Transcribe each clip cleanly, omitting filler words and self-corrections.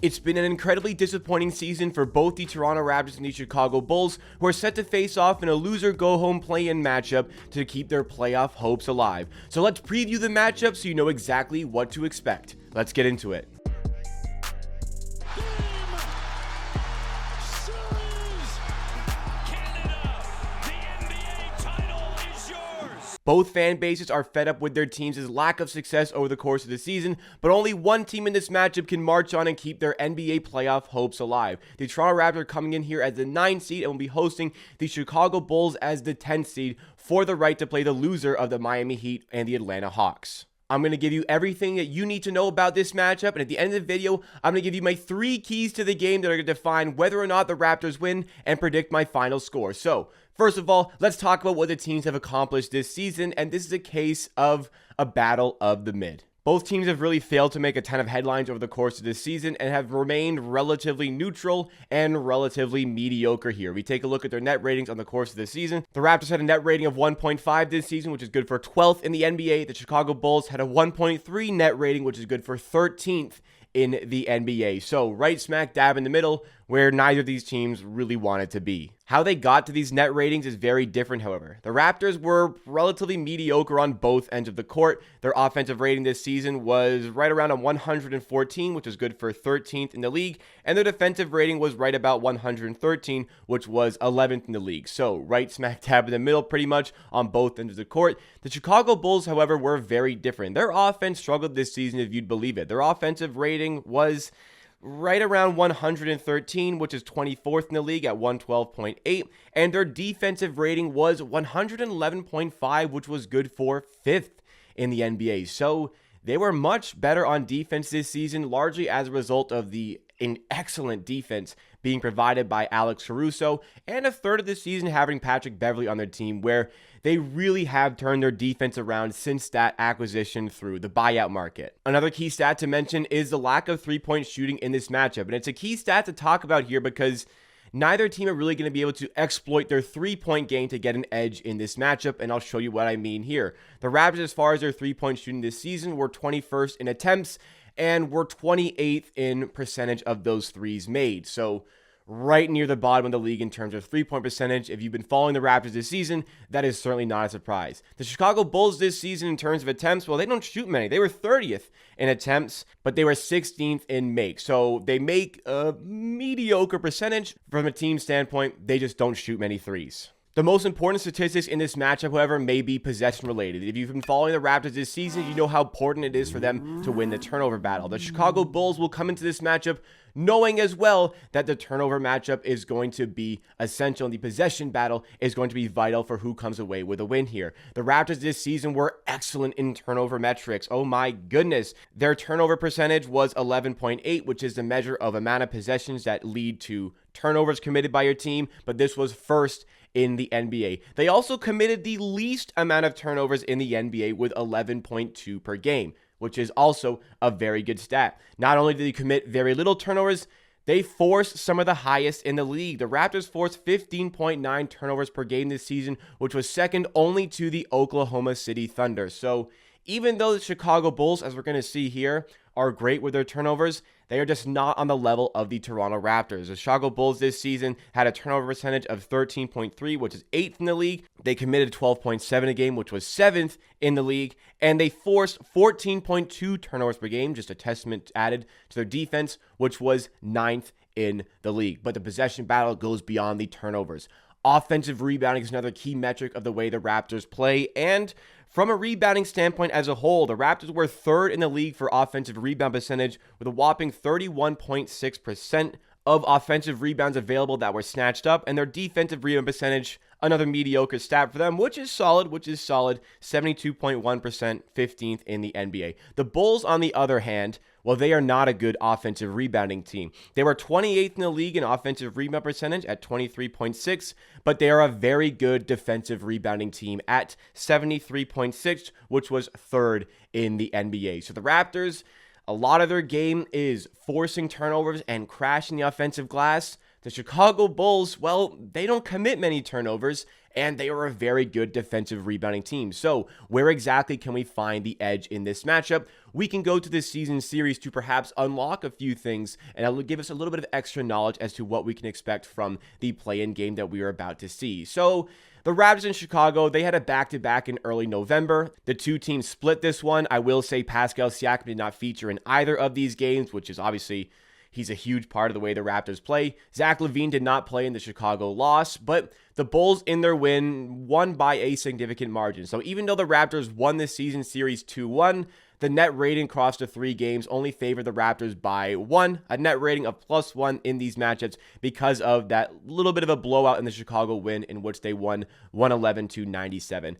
It's been an incredibly disappointing season for both the Toronto Raptors and the Chicago Bulls, who are set to face off in a loser-go-home play-in matchup to keep their playoff hopes alive. So let's preview the matchup so you know exactly what to expect. Let's get into it. Both fan bases are fed up with their teams' lack of success over the course of the season, but only one team in this matchup can march on and keep their NBA playoff hopes alive. The Toronto Raptors are coming in here as the 9th seed and will be hosting the Chicago Bulls as the 10th seed for the right to play the loser of the Miami Heat and the Atlanta Hawks. I'm going to give you everything that you need to know about this matchup, and at the end of the video, I'm going to give you my 3 keys to the game that are going to define whether or not the Raptors win and predict my final score. So, first of all, let's talk about what the teams have accomplished this season, and this is a case of a battle of the mid. Both teams have really failed to make a ton of headlines over the course of this season and have remained relatively neutral and relatively mediocre here. We take a look at their net ratings on the course of the season. The Raptors had a net rating of 1.5 this season, which is good for 12th in the NBA. The Chicago Bulls had a 1.3 net rating, which is good for 13th in the NBA. So right smack dab in the middle where neither of these teams really wanted to be. How they got to these net ratings is very different, however. The Raptors were relatively mediocre on both ends of the court. Their offensive rating this season was right around a 114, which is good for 13th in the league, and their defensive rating was right about 113, which was 11th in the league. So right smack dab in the middle pretty much on both ends of the court. The Chicago Bulls, however, were very different. Their offense struggled this season, if you'd believe it. Their offensive rating was right around 113, which is 24th in the league at 112.8, and their defensive rating was 111.5, which was good for 5th in the NBA. So they were much better on defense this season, largely as a result of an excellent defense being provided by Alex Caruso, and a third of the season having Patrick Beverley on their team, where they really have turned their defense around since that acquisition through the buyout market. Another key stat to mention is the lack of three-point shooting in this matchup, and it's a key stat to talk about here because neither team are really going to be able to exploit their three-point game to get an edge in this matchup, and I'll show you what I mean here. The Raptors, as far as their three-point shooting this season, were 21st in attempts, and were 28th in percentage of those threes made. So right near the bottom of the league in terms of three-point percentage. If you've been following the Raptors this season, that is certainly not a surprise. The Chicago Bulls this season in terms of attempts, well, they don't shoot many. They were 30th in attempts, but they were 16th in make. So they make a mediocre percentage from a team standpoint. They just don't shoot many threes. The most important statistics in this matchup, however, may be possession related. If you've been following the Raptors this season, you know how important it is for them to win the turnover battle. The Chicago Bulls will come into this matchup knowing as well that the turnover matchup is going to be essential, and the possession battle is going to be vital for who comes away with a win here. The Raptors this season were excellent in turnover metrics. Oh my goodness. Their turnover percentage was 11.8, which is the measure of amount of possessions that lead to turnovers committed by your team, but this was first in the NBA. They also committed the least amount of turnovers in the NBA with 11.2 per game, which is also a very good stat. Not only did they commit very little turnovers, they forced some of the highest in the league. The Raptors forced 15.9 turnovers per game this season, which was second only to the Oklahoma City Thunder. So even though the Chicago Bulls, as we're going to see here, are great with their turnovers, they are just not on the level of the Toronto Raptors. The Chicago Bulls this season had a turnover percentage of 13.3, which is 8th in the league. They committed 12.7 a game, which was 7th in the league. And they forced 14.2 turnovers per game, just a testament added to their defense, which was 9th in the league. But the possession battle goes beyond the turnovers. Offensive rebounding is another key metric of the way the Raptors play, and from a rebounding standpoint as a whole, the Raptors were 3rd in the league for offensive rebound percentage with a whopping 31.6% of offensive rebounds available that were snatched up, and their defensive rebound percentage, another mediocre stat for them, which is solid, 72.1%, 15th in the NBA. The Bulls, on the other hand, well, they are not a good offensive rebounding team. They were 28th in the league in offensive rebound percentage at 23.6, but they are a very good defensive rebounding team at 73.6, which was 3rd in the NBA. So the Raptors, a lot of their game is forcing turnovers and crashing the offensive glass. The Chicago Bulls, well, they don't commit many turnovers, and they are a very good defensive rebounding team. So where exactly can we find the edge in this matchup? We can go to this season series to perhaps unlock a few things, and it'll give us a little bit of extra knowledge as to what we can expect from the play-in game that we are about to see. So the Raptors in Chicago, they had a back-to-back in early November. The two teams split this one. I will say Pascal Siakam did not feature in either of these games, which is obviously, he's a huge part of the way the Raptors play. Zach LaVine did not play in the Chicago loss, but the Bulls in their win won by a significant margin. So even though the Raptors won this season series 2-1, the net rating across the 3 games only favored the Raptors by 1, a net rating of +1 in these matchups because of that little bit of a blowout in the Chicago win in which they won 111-97.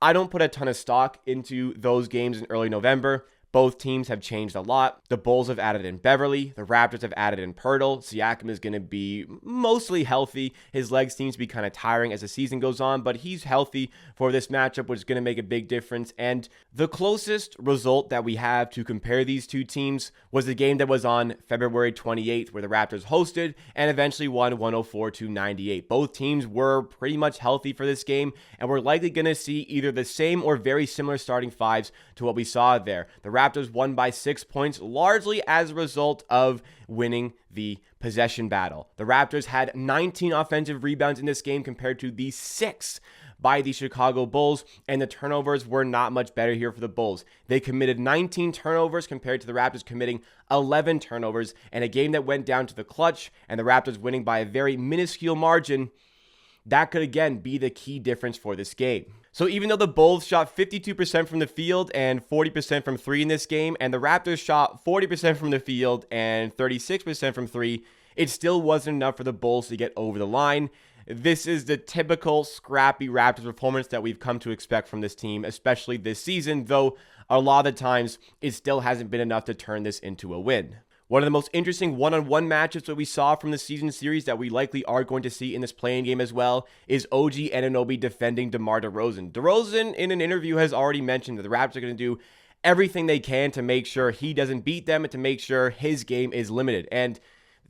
I don't put a ton of stock into those games in early November. Both teams have changed a lot. The Bulls have added in Beverly. The Raptors have added in Pirtle. Siakam is going to be mostly healthy. His legs seem to be kind of tiring as the season goes on, but he's healthy for this matchup, which is going to make a big difference. And the closest result that we have to compare these two teams was the game that was on February 28th, where the Raptors hosted and eventually won 104-98. Both teams were pretty much healthy for this game, and we're likely going to see either the same or very similar starting fives to what we saw there. The Raptors won by 6 points, largely as a result of winning the possession battle. The Raptors had 19 offensive rebounds in this game compared to the 6 by the Chicago Bulls, and the turnovers were not much better here for the Bulls. They committed 19 turnovers compared to the Raptors committing 11 turnovers, and a game that went down to the clutch, and the Raptors winning by a very minuscule margin. That could again be the key difference for this game. So even though the Bulls shot 52% from the field and 40% from 3 in this game, and the Raptors shot 40% from the field and 36% from 3, it still wasn't enough for the Bulls to get over the line. This is the typical scrappy Raptors performance that we've come to expect from this team, especially this season, though a lot of the times it still hasn't been enough to turn this into a win. One of the most interesting one-on-one matchups that we saw from the season series that we likely are going to see in this play-in game as well is OG Anunoby defending DeMar DeRozan. DeRozan, in an interview, has already mentioned that the Raptors are going to do everything they can to make sure he doesn't beat them and to make sure his game is limited. And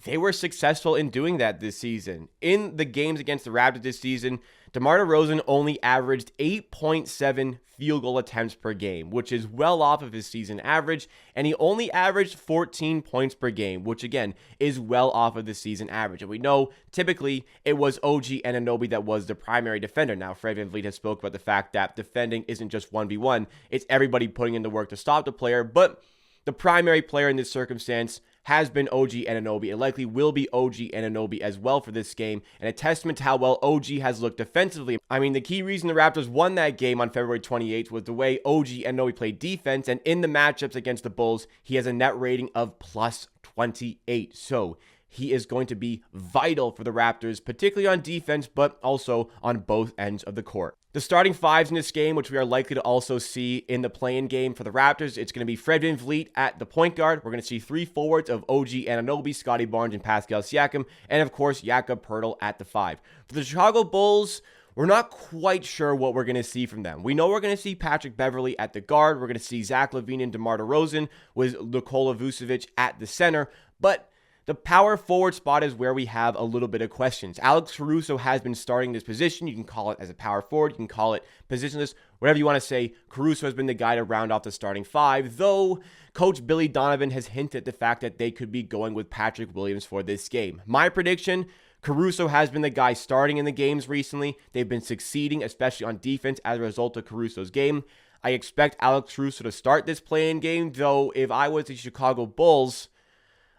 they were successful in doing that this season. In the games against the Raptors this season, DeMar DeRozan only averaged 8.7 field goal attempts per game, which is well off of his season average, and he only averaged 14 points per game, which again is well off of the season average. And we know typically it was OG Anunoby that was the primary defender. Now, Fred VanVleet has spoke about the fact that defending isn't just 1v1, it's everybody putting in the work to stop the player, but the primary player in this circumstance has been OG Anunoby. It likely will be OG Anunoby as well for this game, and a testament to how well OG has looked defensively. I mean, the key reason the Raptors won that game on February 28th was the way OG Anunoby played defense, and in the matchups against the Bulls, he has a net rating of plus 28. So he is going to be vital for the Raptors, particularly on defense, but also on both ends of the court. The starting fives in this game, which we are likely to also see in the play-in game for the Raptors, it's going to be Fred VanVleet at the point guard. We're going to see 3 forwards of OG Anunoby, Scottie Barnes, and Pascal Siakam, and of course, Jakob Poeltl at the 5. For the Chicago Bulls, we're not quite sure what we're going to see from them. We know we're going to see Patrick Beverly at the guard. We're going to see Zach LaVine and DeMar DeRozan with Nikola Vucevic at the center, but the power forward spot is where we have a little bit of questions. Alex Caruso has been starting this position. You can call it as a power forward. You can call it positionless, whatever you want to say. Caruso has been the guy to round off the starting 5, though Coach Billy Donovan has hinted at the fact that they could be going with Patrick Williams for this game. My prediction, Caruso has been the guy starting in the games recently. They've been succeeding, especially on defense, as a result of Caruso's game. I expect Alex Caruso to start this play-in game, though if I was the Chicago Bulls,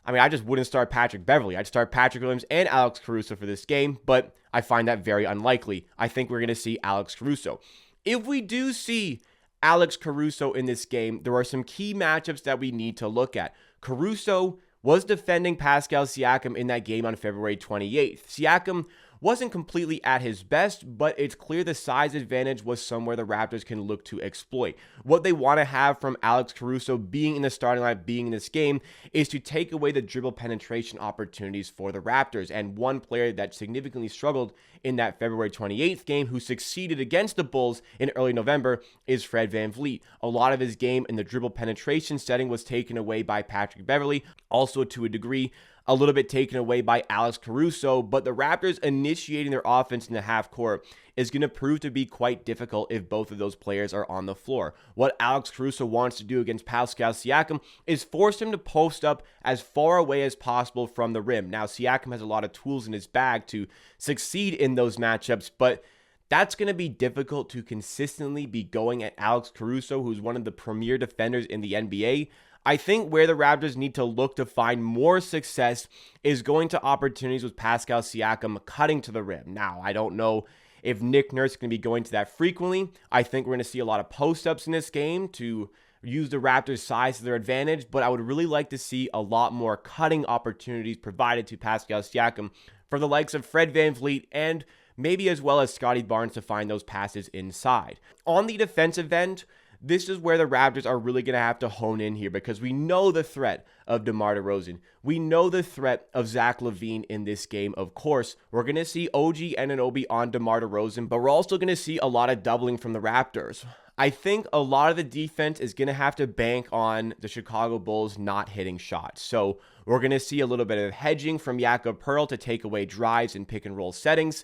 I just wouldn't start Patrick Beverly. I'd start Patrick Williams and Alex Caruso for this game, but I find that very unlikely. I think we're going to see Alex Caruso. If we do see Alex Caruso in this game, there are some key matchups that we need to look at. Caruso was defending Pascal Siakam in that game on February 28th. Siakam wasn't completely at his best, but it's clear the size advantage was somewhere the Raptors can look to exploit. What they want to have from Alex Caruso being in the starting lineup, being in this game, is to take away the dribble penetration opportunities for the Raptors. And one player that significantly struggled in that February 28th game, who succeeded against the Bulls in early November, is Fred VanVleet. A lot of his game in the dribble penetration setting was taken away by Patrick Beverly, also to a degree. a little bit taken away by Alex Caruso, but the Raptors initiating their offense in the half court is going to prove to be quite difficult if both of those players are on the floor. What Alex Caruso wants to do against Pascal Siakam is force him to post up as far away as possible from the rim. Now, Siakam has a lot of tools in his bag to succeed in those matchups, but that's going to be difficult to consistently be going at Alex Caruso, who's one of the premier defenders in the NBA. I think where the Raptors need to look to find more success is going to opportunities with Pascal Siakam cutting to the rim. Now, I don't know if Nick Nurse is going to be going to that frequently. I think we're going to see a lot of post-ups in this game to use the Raptors' size to their advantage, but I would really like to see a lot more cutting opportunities provided to Pascal Siakam for the likes of Fred VanVleet and maybe as well as Scottie Barnes to find those passes inside. On the defensive end, this is where the Raptors are really going to have to hone in here because we know the threat of DeMar DeRozan. We know the threat of Zach LaVine in this game. Of course, we're going to see OG Anunoby on DeMar DeRozan, but we're also going to see a lot of doubling from the Raptors. I think a lot of the defense is going to have to bank on the Chicago Bulls not hitting shots. So we're going to see a little bit of hedging from Jakob Poeltl to take away drives and pick and roll settings.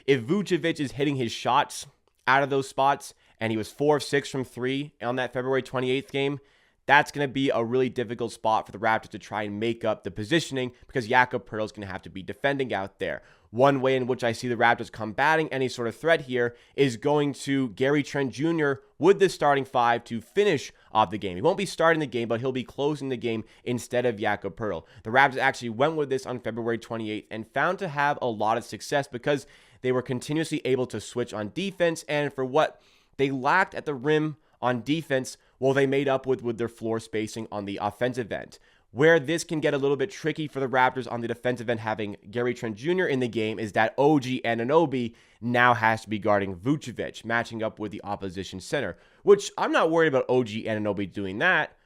If Vucevic is hitting his shots out of those spots, and he was 4 of 6 from 3 on that February 28th game, that's going to be a really difficult spot for the Raptors to try and make up the positioning because Jakob Poeltl is going to have to be defending out there. One way in which I see the Raptors combating any sort of threat here is going to Gary Trent Jr. with the starting five to finish off the game. He won't be starting the game, but he'll be closing the game instead of Jakob Poeltl. The Raptors actually went with this on February 28th and found to have a lot of success because they were continuously able to switch on defense, and for what they lacked at the rim on defense, well, they made up with their floor spacing on the offensive end. Where this can get a little bit tricky for the Raptors on the defensive end having Gary Trent Jr. in the game is that OG Anunoby now has to be guarding Vucevic, matching up with the opposition center, which I'm not worried about OG Anunoby doing that.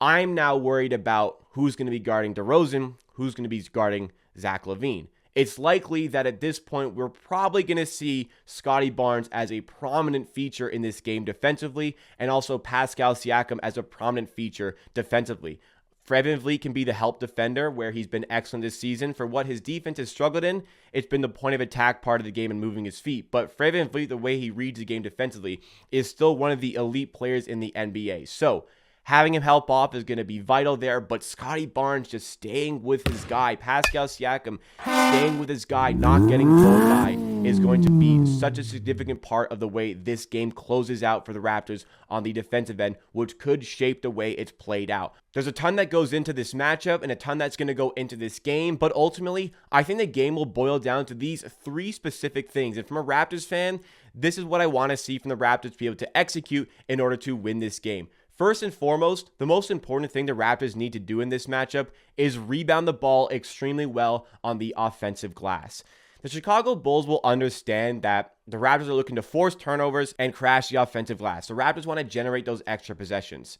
I'm now worried about who's going to be guarding DeRozan, who's going to be guarding Zach LaVine. It's likely that at this point, we're probably going to see Scottie Barnes as a prominent feature in this game defensively, and also Pascal Siakam as a prominent feature defensively. Fred VanVleet can be the help defender, where he's been excellent this season. For what his defense has struggled in, it's been the point of attack part of the game and moving his feet. But Fred VanVleet, the way he reads the game defensively, is still one of the elite players in the NBA. So having him help off is going to be vital there, but Scottie Barnes just staying with his guy, Pascal Siakam staying with his guy, not getting blown by, is going to be such a significant part of the way this game closes out for the Raptors on the defensive end, which could shape the way it's played out. There's a ton that goes into this matchup and a ton that's going to go into this game, but ultimately, I think the game will boil down to these three specific things. And from a Raptors fan, this is what I want to see from the Raptors to be able to execute in order to win this game. First and foremost, the most important thing the Raptors need to do in this matchup is rebound the ball extremely well on the offensive glass. The Chicago Bulls will understand that the Raptors are looking to force turnovers and crash the offensive glass. The Raptors want to generate those extra possessions.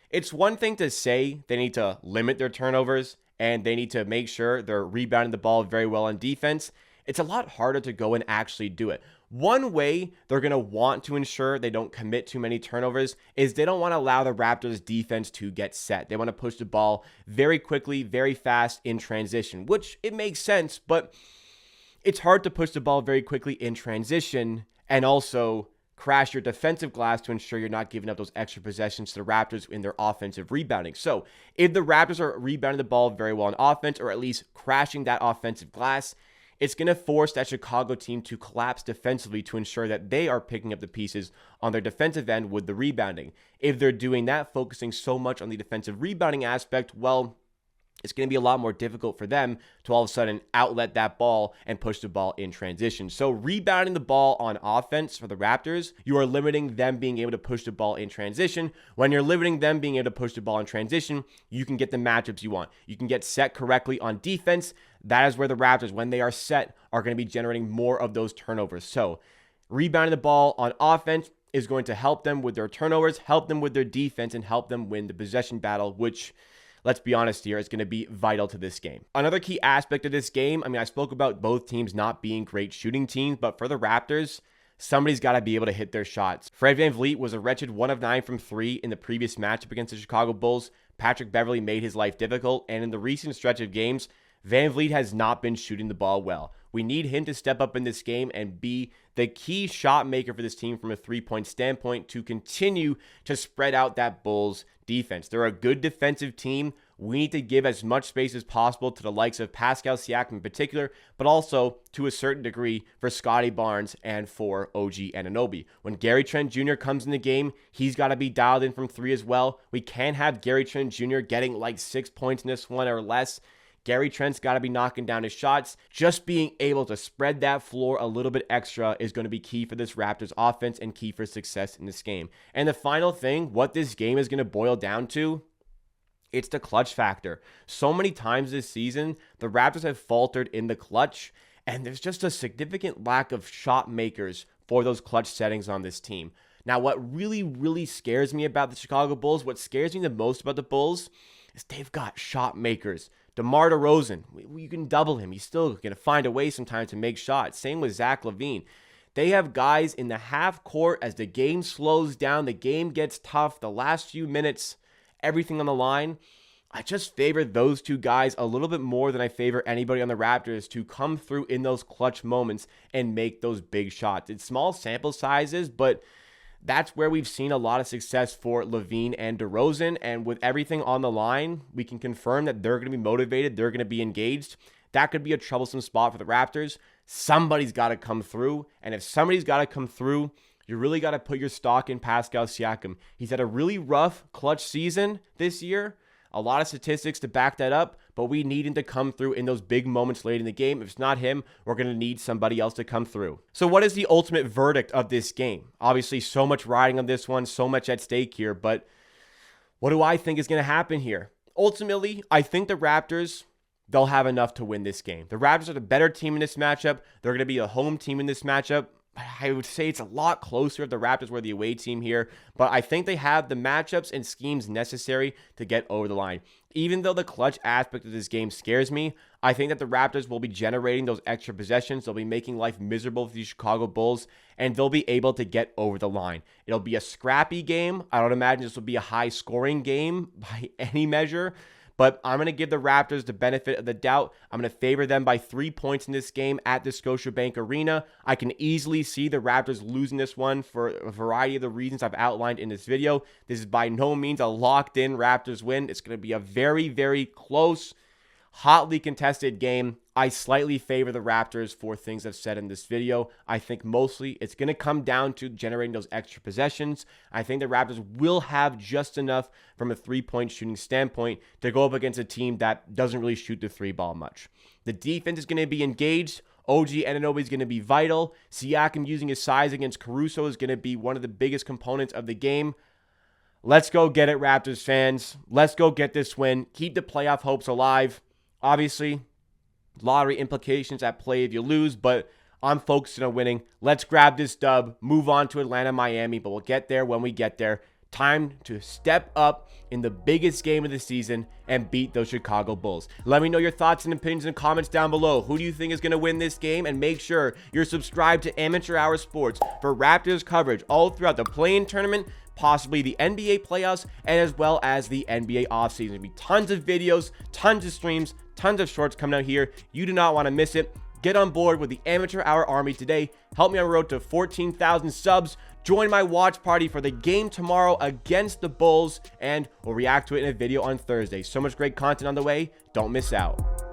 It's one thing to say they need to limit their turnovers and they need to make sure they're rebounding the ball very well on defense. It's a lot harder to go and actually do it. One way they're going to want to ensure they don't commit too many turnovers is they don't want to allow the Raptors defense to get set. They want to push the ball very quickly, very fast in transition, which it makes sense, but it's hard to push the ball very quickly in transition and also crash your defensive glass to ensure you're not giving up those extra possessions to the Raptors in their offensive rebounding. So if the Raptors are rebounding the ball very well on offense, or at least crashing that offensive glass, it's going to force that Chicago team to collapse defensively to ensure that they are picking up the pieces on their defensive end with the rebounding. If they're doing that, focusing so much on the defensive rebounding aspect, well, it's going to be a lot more difficult for them to all of a sudden outlet that ball and push the ball in transition. So rebounding the ball on offense for the Raptors, you are limiting them being able to push the ball in transition. When you're limiting them being able to push the ball in transition, you can get the matchups you want. You can get set correctly on defense. That is where the Raptors, when they are set, are going to be generating more of those turnovers. So rebounding the ball on offense is going to help them with their turnovers, help them with their defense, and help them win the possession battle, which, let's be honest here, is going to be vital to this game. Another key aspect of this game, I spoke about both teams not being great shooting teams, but for the Raptors, somebody's got to be able to hit their shots. Fred VanVleet was a wretched 1 of 9 from 3 in the previous matchup against the Chicago Bulls. Patrick Beverley made his life difficult, and in the recent stretch of games, VanVleet has not been shooting the ball well. We need him to step up in this game and be the key shot maker for this team from a three-point standpoint to continue to spread out that Bulls defense. They're a good defensive team. We need to give as much space as possible to the likes of Pascal Siakam in particular, but also to a certain degree for Scotty Barnes and for OG Anunoby. When Gary Trent Jr. comes in the game, he's got to be dialed in from three as well. We can't have Gary Trent Jr. getting like 6 points in this one or less. Gary Trent's got to be knocking down his shots. Just being able to spread that floor a little bit extra is going to be key for this Raptors offense and key for success in this game. And the final thing, what this game is going to boil down to, it's the clutch factor. So many times this season, the Raptors have faltered in the clutch, and there's just a significant lack of shot makers for those clutch settings on this team. Now, what really, really scares me about the Chicago Bulls, what scares me the most about the Bulls, is they've got shot makers. DeMar DeRozan, you can double him. He's still going to find a way sometimes to make shots. Same with Zach LaVine. They have guys in the half court as the game slows down, the game gets tough, the last few minutes, everything on the line. I just favor those two guys a little bit more than I favor anybody on the Raptors to come through in those clutch moments and make those big shots. It's small sample sizes, but that's where we've seen a lot of success for LaVine and DeRozan. And with everything on the line, we can confirm that they're going to be motivated. They're going to be engaged. That could be a troublesome spot for the Raptors. Somebody's got to come through. And if somebody's got to come through, you really got to put your stock in Pascal Siakam. He's had a really rough clutch season this year. A lot of statistics to back that up, but we need him to come through in those big moments late in the game. If it's not him, we're going to need somebody else to come through. So what is the ultimate verdict of this game? Obviously, so much riding on this one, so much at stake here, but what do I think is going to happen here? Ultimately, I think the Raptors, they'll have enough to win this game. The Raptors are the better team in this matchup. They're going to be a home team in this matchup. I would say it's a lot closer if the Raptors were the away team here, but I think they have the matchups and schemes necessary to get over the line. Even though the clutch aspect of this game scares me, I think that the Raptors will be generating those extra possessions. They'll be making life miserable for the Chicago Bulls, and they'll be able to get over the line. It'll be a scrappy game. I don't imagine this will be a high-scoring game by any measure, but I'm going to give the Raptors the benefit of the doubt. I'm going to favor them by 3 points in this game at the Scotiabank Arena. I can easily see the Raptors losing this one for a variety of the reasons I've outlined in this video. This is by no means a locked-in Raptors win. It's going to be a very, very close, hotly contested game. I slightly favor the Raptors for things I've said in this video. I think mostly it's going to come down to generating those extra possessions. I think the Raptors will have just enough from a three-point shooting standpoint to go up against a team that doesn't really shoot the three ball much. The defense is going to be engaged. OG Anunoby is going to be vital. Siakam using his size against Caruso is going to be one of the biggest components of the game. Let's go get it, Raptors fans. Let's go get this win. Keep the playoff hopes alive. Obviously, lottery implications at play if you lose, but I'm focusing on winning. Let's grab this dub, move on to Atlanta, Miami, but we'll get there when we get there. Time to step up in the biggest game of the season and beat those Chicago Bulls. Let me know your thoughts and opinions in the comments down below. Who do you think is going to win this game? And make sure you're subscribed to Amateur Hour Sports for Raptors coverage all throughout the play-in tournament, possibly the NBA playoffs, and as well as the NBA offseason. There'll be tons of videos, tons of streams, tons of shorts coming out here. You do not want to miss it. Get on board with the Amateur Hour Army today. Help me on the road to 14,000 subs. Join my watch party for the game tomorrow against the Bulls, and we'll react to it in a video on Thursday. So much great content on the way. Don't miss out.